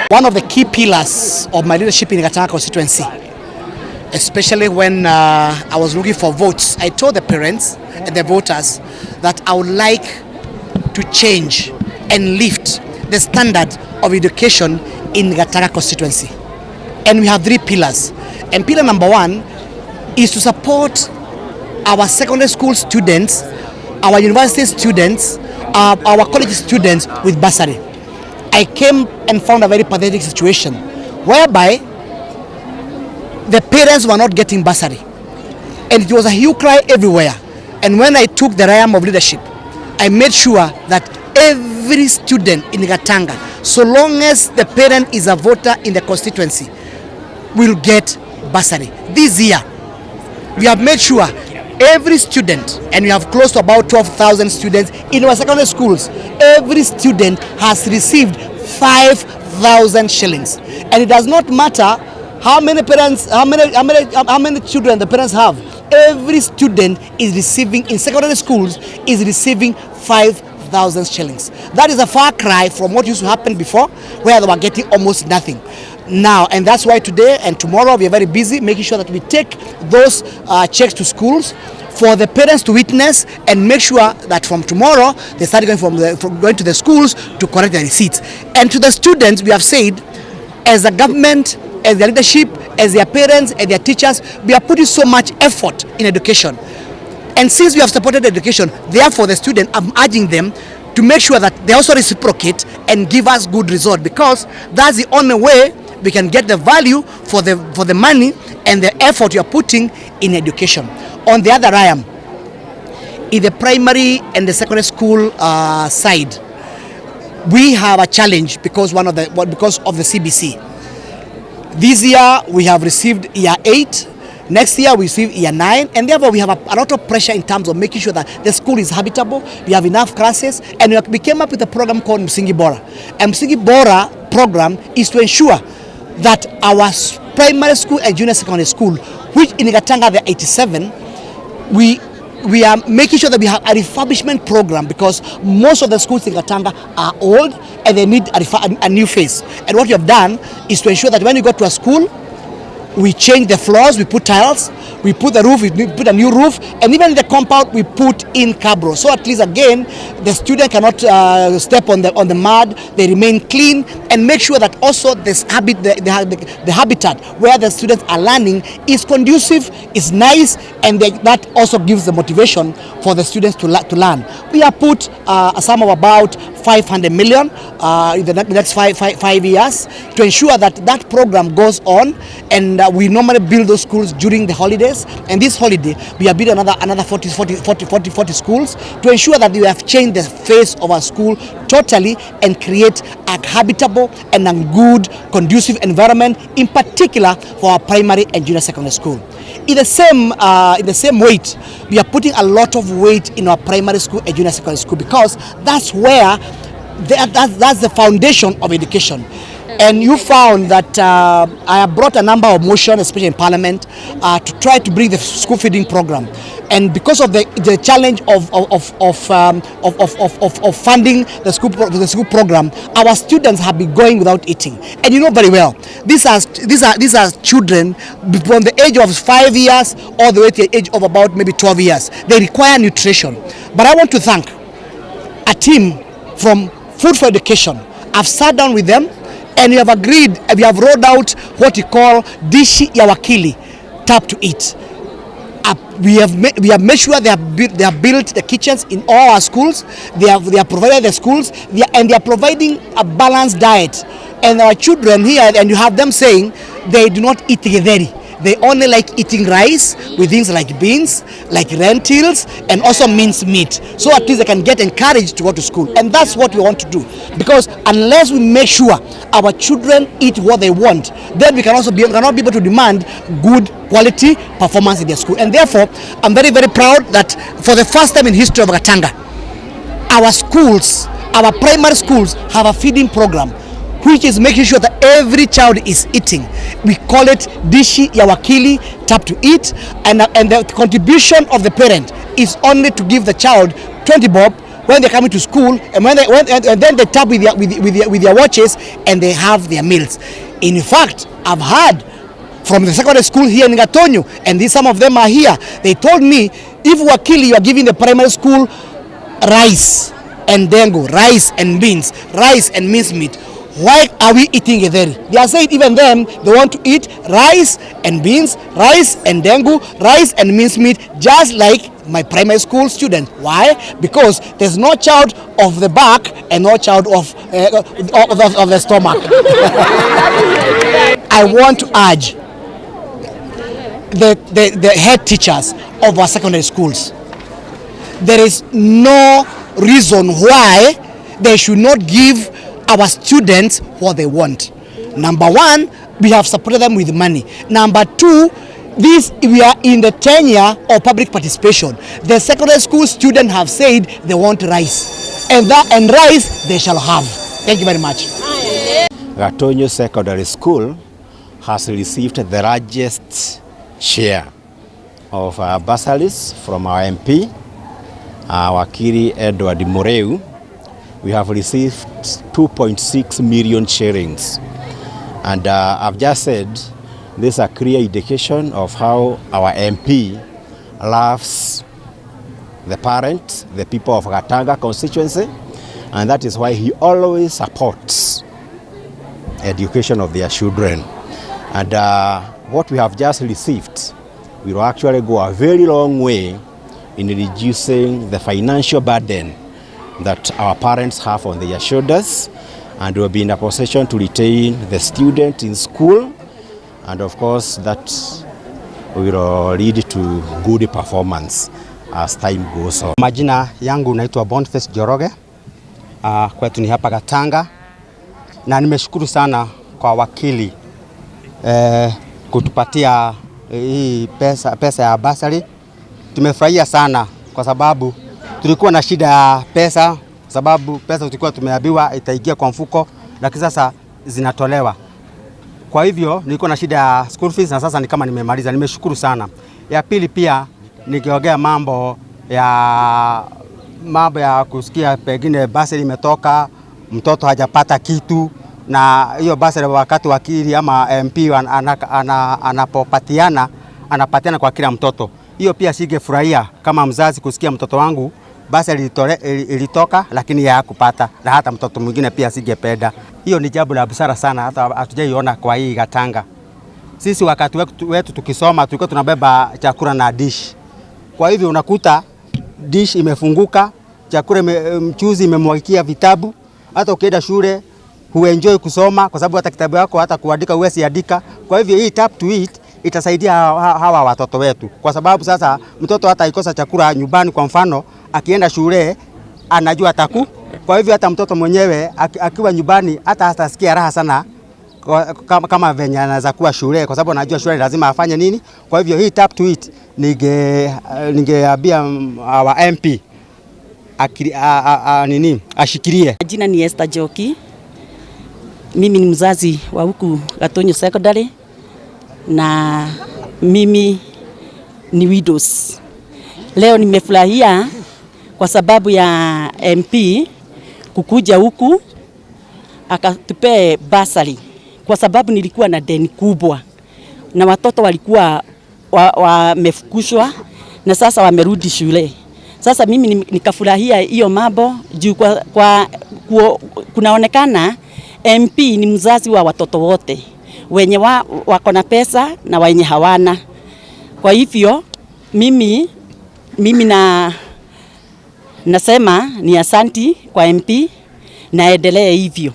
One of the key pillars of my leadership in Gatanga constituency, especially when I was looking for votes, I told the parents and the voters that I would like to change and lift the standard of education in Gatanga constituency. And we have 3 pillars. And pillar number 1 is to support our secondary school students, our university students, our college students with bursary. I came and found a very pathetic situation whereby the parents were not getting bursary, and it was a hue cry everywhere. And when I took the realm of leadership, I made sure that every student in Gatanga, so long as the parent is a voter in the constituency, will get bursary. This year, we have made sure every student, and we have close to about 12,000 students in our secondary schools, every student has received 5,000 shillings. And it does not matter how many parents, how many children the parents have. Every student is receiving, in secondary schools, is receiving 5,000 shillings. That is a far cry from what used to happen before, where they were getting almost nothing. Now, and that's why today and tomorrow we are very busy making sure that we take those checks to schools for the parents to witness, and make sure that from tomorrow they start going to the schools to collect the receipts. And to the students, we have said, as a government, as their leadership, as their parents, and their teachers, we are putting so much effort in education. And since we have supported education, therefore the student, I'm urging them to make sure that they also reciprocate and give us good result, because that's the only way we can get the value for the money and the effort you are putting in education. On the other realm, in the primary and the secondary school side, we have a challenge because of the CBC. This year we have received year 8. Next year we receive year 9, and therefore we have a lot of pressure in terms of making sure that the school is habitable, we have enough classes, and we came up with a program called Msingi Bora. And Msingi Bora program is to ensure that our primary school and junior secondary school, which in Gatanga there are 87, we are making sure that we have a refurbishment program, because most of the schools in Gatanga are old and they need a new face. And what we have done is to ensure that when you go to a school, we change the floors, we put tiles, we put the roof, we put a new roof, and even in the compound we put in cabro. So at least again, the student cannot step on the mud, they remain clean, and make sure that also this the habitat where the students are learning is conducive, is nice, and that also gives the motivation for the students to learn. We have put a sum of about 500 million in the next five years to ensure that that program goes on, and we normally build those schools during the holidays, and this holiday we have built another 40 schools to ensure that we have changed the face of our school totally and create a habitable and a good conducive environment, in particular for our primary and junior secondary school. In the same weight, we are putting a lot of weight in our primary school and junior secondary school, because that's where that's the foundation of education. And you found that I have brought a number of motions, especially in Parliament, to try to bring the school feeding program. And because of the challenge of funding the school program, our students have been going without eating. And you know very well, these are children from the age of 5 years all the way to the age of about maybe 12 years. They require nutrition. But I want to thank a team from Food for Education. I've sat down with them, and we have agreed, we have rolled out what we call Dishi ya Wakili, tap to eat. We have made sure they have built the kitchens in all our schools. They have provided the schools, and they are providing a balanced diet. And our children here, and you have them saying they do not eat githeri. They only like eating rice with things like beans, like lentils, and also minced meat. So at least they can get encouraged to go to school. And that's what we want to do. Because unless we make sure our children eat what they want, then we cannot be able to demand good quality performance in their school. And therefore, I'm very, very proud that for the first time in history of Gatanga, our schools, our primary schools have a feeding program, which is making sure that every child is eating. We call it Dishi ya Wakili, tap to eat, and the contribution of the parent is only to give the child 20 bob when they're coming to school, and and then they tap with their watches and they have their meals. In fact, I've heard from the secondary school here in Gatanga, and some of them are here. They told me, if Wakili, you are giving the primary school rice and dengu, rice and beans, rice and mincemeat, why are we eating githeri? They are saying even them, they want to eat rice and beans, rice and dengu, rice and mincemeat, just like my primary school students. Why? Because there's no child of the back and no child of the stomach. I want to urge the head teachers of our secondary schools. There is no reason why they should not give our students what they want. Number one, we have supported them with money. Number two, we are in the tenure of public participation. The secondary school students have said they want rice, and rice they shall have. Thank you very much. Gatanga Secondary School has received the largest share of bursaries from our MP, Wakili Edward Muriu. We have received 2.6 million shillings, and I've just said this is a clear indication of how our MP loves the parents, the people of Gatanga constituency, and that is why he always supports education of their children. And what we have just received will actually go a very long way in reducing the financial burden that our parents have on their shoulders, and will be in a position to retain the student in school, and of course that will lead to good performance as time goes on. Majina yangu naitwa Boniface Joroge, kwetu ni hapa Gatanga, na nimeshukuru sana kwa wakili kutupatia hii pesa ya bursary. Tumefurahia sana kwa sababu tulikuwa na shida ya pesa, sababu pesa tulikuwa tumeambiwa itaingia kwa mfuko, lakini sasa zinatolewa. Kwa hivyo nilikuwa na shida ya school fees, na sasa ni kama nimemaliza. Nimeshukuru sana. Ya pili pia nikiongea mambo ya kusikia pengine bursary imetoka, mtoto hajapata kitu, na hiyo bursary wakati wakili ama MP anapopatiana kwa kila mtoto. Hiyo pia singefurahia kama mzazi kusikia mtoto wangu bursary ilitoka lakini hakupata, na hata mtoto mwingine pia singependa. Hiyo ni jambo la busara sana, hata hatujaiona kwa hii Gatanga. Sisi wakati wetu tukisoma tulikuwa tunabeba chakula na dish. Kwa hivyo unakuta dish imefunguka, chakula mchuzi imemwagikia vitabu. Hata ukienda shule huenjoy kusoma kwa sababu hata kitabu yako hata kuandika huwezi andika. Kwa hivyo hii tap to eat itasaidia hawa watoto wetu, kwa sababu sasa mtoto hata ikosa chakula nyumbani, kwa mfano akienda shule anajua ataku. Kwa hivyo hata mtoto mwenyewe akiwa nyumbani hata atasikia raha sana kama venye anaweza kuwa shule, kwa sababu anajua shule lazima afanye nini. Kwa hivyo hii tap to eat ningeambia our MP ashikilie. Jina ni Esther Joki. Mimi ni mzazi wa huku Gatanga Secondary, na mimi ni widows. Leo nimefurahia kwa sababu ya MP kukuja huku akatupe bursary, kwa sababu nilikuwa na deni kubwa na watoto walikuwa wamefukushwa na sasa wamerudi shule. Sasa mimi nikafurahia hiyo mambo juu kunaonekana MP ni mzazi wa watoto wote, wenye wako na pesa na wenye hawana. Kwa hivyo mimi nasema ni asanti kwa MP, naendelee hivyo.